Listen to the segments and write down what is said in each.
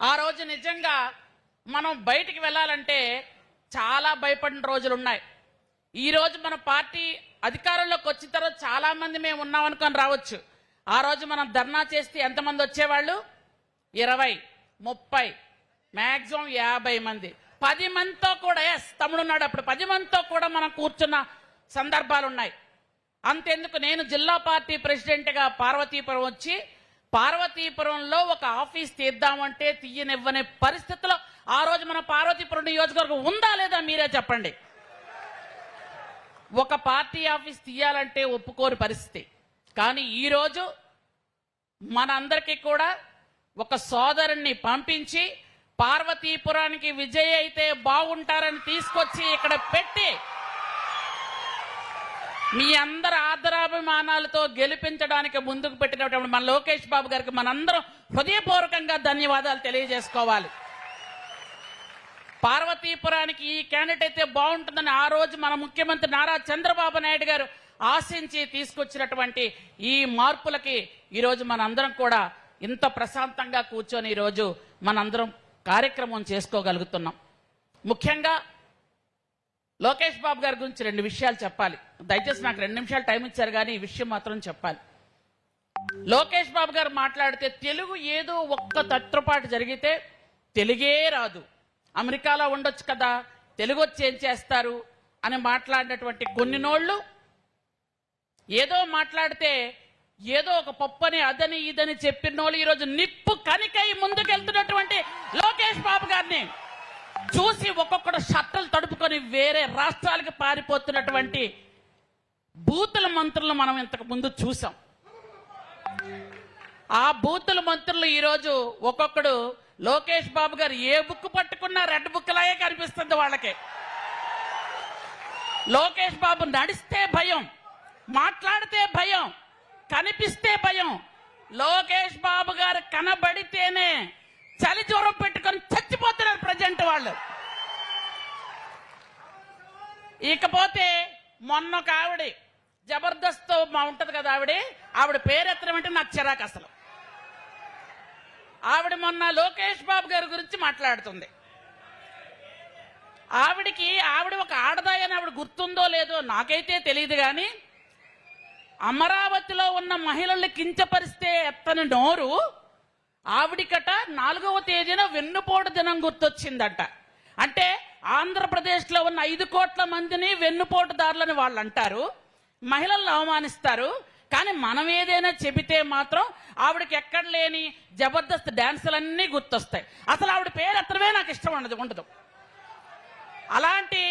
ఆ రోజు నిజంగా మనం బయటికి వెళ్ళాలంటే చాలా భయపడిన రోజులు ఉన్నాయి. ఈ రోజు మన పార్టీ అధికారంలోకి వచ్చిన తర్వాత చాలా మంది మేము ఉన్నామనుకొని రావచ్చు. ఆ రోజు మనం ధర్నా చేస్తే ఎంతమంది వచ్చేవాళ్ళు? 20, 30, మ్యాక్సిమం 50 మంది. 10 మందితో కూడా, తమ్ముడున్నాడు అప్పుడు, 10 మందితో కూడా మనం కూర్చున్న సందర్భాలు ఉన్నాయి. అంతెందుకు, నేను జిల్లా పార్టీ ప్రెసిడెంట్గా పార్వతీపురం వచ్చి పార్వతీపురంలో ఒక ఆఫీస్ తీద్దామంటే తీయనివ్వని పరిస్థితిలో ఆ రోజు మన పార్వతీపురం నియోజకవర్గం ఉందా లేదా మీరే చెప్పండి. ఒక పార్టీ ఆఫీస్ తీయాలంటే ఒప్పుకోని పరిస్థితి. కానీ ఈరోజు మనందరికీ కూడా ఒక సోదరుణ్ణి పంపించి పార్వతీపురానికి విజయ్ అయితే బాగుంటారని తీసుకొచ్చి ఇక్కడ పెట్టి మీ అందరి ఆదరాభిమానాలతో గెలిపించడానికి ముందుకు పెట్టినటువంటి మన లోకేష్ బాబు గారికి మనందరం హృదయపూర్వకంగా ధన్యవాదాలు తెలియజేసుకోవాలి. పార్వతీపురానికి ఈ క్యాండిడేట్ అయితే బాగుంటుందని ఆ రోజు మన ముఖ్యమంత్రి నారా చంద్రబాబు నాయుడు గారు ఆశించి తీసుకొచ్చినటువంటి ఈ మార్పులకి ఈరోజు మనందరం కూడా ఇంత ప్రశాంతంగా కూర్చొని ఈరోజు మనందరం కార్యక్రమం చేసుకోగలుగుతున్నాం. ముఖ్యంగా లోకేష్ బాబు గారి గురించి 2 విషయాలు చెప్పాలి. దయచేసి నాకు 2 నిమిషాలు టైం ఇచ్చారు, కానీ ఈ విషయం మాత్రం చెప్పాలి. లోకేష్ బాబు గారు మాట్లాడితే తెలుగు ఏదో ఒక్క తత్రపాటు జరిగితే తెలుగే రాదు, అమెరికాలో ఉండొచ్చు కదా, తెలుగు వచ్చి ఏం చేస్తారు అని మాట్లాడినటువంటి కొన్ని నోళ్ళు ఏదో మాట్లాడితే ఏదో ఒక పప్పని అదని ఇదని చెప్పిన వాళ్ళు ఈరోజు నిప్పు కనికై ముందుకెళ్తున్నటువంటి లోకేష్ బాబు గారిని చూసి ఒక్కొక్కడు షట్టలు తడుపుకొని వేరే రాష్ట్రాలకు పారిపోతున్నటువంటి బూతుల మంత్రులు మనం ఇంతకు ముందు చూసాం. ఆ బూతుల మంత్రులు ఈరోజు ఒక్కొక్కడు లోకేష్ బాబు గారు ఏ బుక్ పట్టుకున్నా రెడ్ బుక్ లాగే కనిపిస్తుంది వాళ్ళకి. లోకేష్ బాబు నడిస్తే భయం, మాట్లాడితే భయం, కనిపిస్తే భయం. లోకేష్ బాబు గారు కనబడితేనే చలి జ్వరం పెట్టుకొని చచ్చిపోతున్నారు ప్రజెంట్ వాళ్ళు. ఇకపోతే మొన్న ఒక ఆవిడ జబర్దస్త్ ఉంటది కదా, ఆవిడ పేరెత్తడం అంటే నాకు చిరాకు అసలు. ఆవిడ మొన్న లోకేష్ బాబు గారి గురించి మాట్లాడుతుంది. ఆవిడ ఒక ఆడదాయని ఆవిడ గుర్తుందో లేదో నాకైతే తెలియదు, కానీ అమరావతిలో ఉన్న మహిళల్ని కించపరిస్తే ఎత్తని నోరు ఆవిడికట 4వ తేదీన వెన్నుపోటు దినం గుర్తొచ్చిందట. అంటే ఆంధ్రప్రదేశ్లో ఉన్న 5 కోట్ల మందిని వెన్నుపోటుదారులని వాళ్ళు అంటారు, మహిళలను అవమానిస్తారు. కానీ మనం ఏదైనా చెబితే మాత్రం ఆవిడకి ఎక్కడ లేని జబర్దస్త్ డాన్సులన్నీ గుర్తొస్తాయి. అసలు ఆవిడ పేరు ఎత్తడమే నాకు ఇష్టం ఉండదు. అలాంటి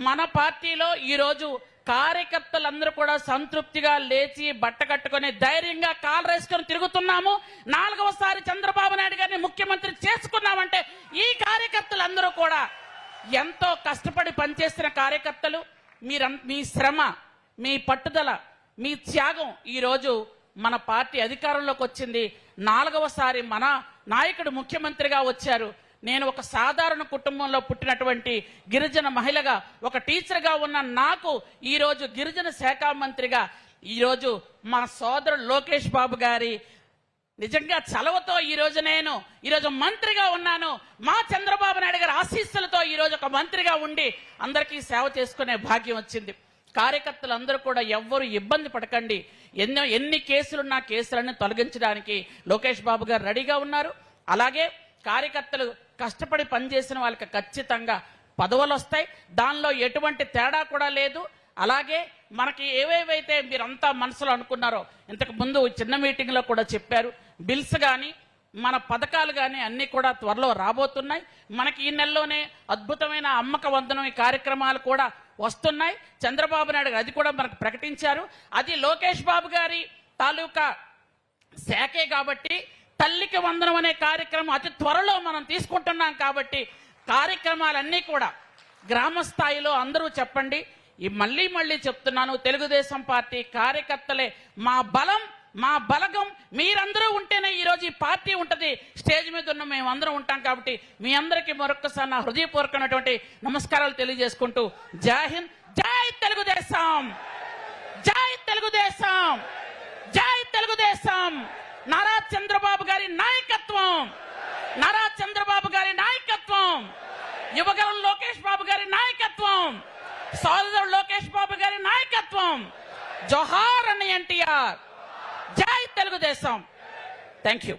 మన పార్టీలో ఈరోజు కార్యకర్తలందరూ కూడా సంతృప్తిగా లేచి బట్ట కట్టుకొని ధైర్యంగా కాలు వేసుకొని తిరుగుతున్నాము. 4వసారి చంద్రబాబు నాయుడు గారిని ముఖ్యమంత్రి చేసుకున్నామంటే ఈ కార్యకర్తలందరూ కూడా ఎంతో కష్టపడి పనిచేస్తున్న కార్యకర్తలు. మీ శ్రమ, మీ పట్టుదల, మీ త్యాగం ఈరోజు మన పార్టీ అధికారంలోకి వచ్చింది. 4వసారి మన నాయకుడు ముఖ్యమంత్రిగా వచ్చారు. నేను ఒక సాధారణ కుటుంబంలో పుట్టినటువంటి గిరిజన మహిళగా, ఒక టీచర్గా ఉన్న నాకు ఈరోజు గిరిజన శాఖ మంత్రిగా ఈరోజు మా సోదరుడు లోకేష్ బాబు గారి నిజంగా చలవతో ఈరోజు మంత్రిగా ఉన్నాను. మా చంద్రబాబు నాయుడు గారి ఆశీస్సులతో ఈరోజు ఒక మంత్రిగా ఉండి అందరికీ సేవ చేసుకునే భాగ్యం వచ్చింది. కార్యకర్తలందరూ కూడా ఎవ్వరు ఇబ్బంది పడకండి. ఎన్ని కేసులున్నా కేసులన్నీ తొలగించడానికి లోకేష్ బాబు గారు రెడీగా ఉన్నారు. అలాగే కార్యకర్తలు కష్టపడి పనిచేసిన వాళ్ళకి ఖచ్చితంగా పదవులు వస్తాయి, దానిలో ఎటువంటి తేడా కూడా లేదు. అలాగే మనకి ఏవేవైతే మీరంతా మనసులో అనుకున్నారో ఇంతకు ముందు చిన్న మీటింగ్లో కూడా చెప్పారు, బిల్స్ కానీ మన పథకాలు కానీ అన్నీ కూడా త్వరలో రాబోతున్నాయి. మనకి ఈ నెలలోనే అద్భుతమైన అమ్మక వందనం ఈ కార్యక్రమాలు కూడా వస్తున్నాయి. చంద్రబాబు నాయుడు గారు అది కూడా మనకు ప్రకటించారు. అది లోకేష్ బాబు గారి తాలూకా శాఖే కాబట్టి తల్లికి వందనం అనే కార్యక్రమం అతి త్వరలో మనం తీసుకుంటున్నాం. కాబట్టి కార్యక్రమాలన్నీ కూడా గ్రామ స్థాయిలో అందరూ చెప్పండి. మళ్ళీ చెప్తున్నాను, తెలుగుదేశం పార్టీ కార్యకర్తలే మా బలం, మా బలగం. మీరందరూ ఉంటేనే ఈరోజు ఈ పార్టీ ఉంటుంది. స్టేజ్ మీద ఉన్న మేమందరం ఉంటాం. కాబట్టి మీ అందరికీ మరొకసారి నా హృదయపూర్వకమైనటువంటి నమస్కారాలు తెలియజేసుకుంటూ జై హింద్, జై తెలుగుదేశం, జై తెలుగుదేశం, జై తెలుగుదేశం. నారా చంద్రబాబు గారి నాయకత్వం, నారా యువగలం లోకేష్ బాబు గారి నాయకత్వం, సోదరుడు లోకేష్ బాబు గారి నాయకత్వం. జోహార్ అని ఎన్టీఆర్. జై తెలుగుదేశం. Thank you.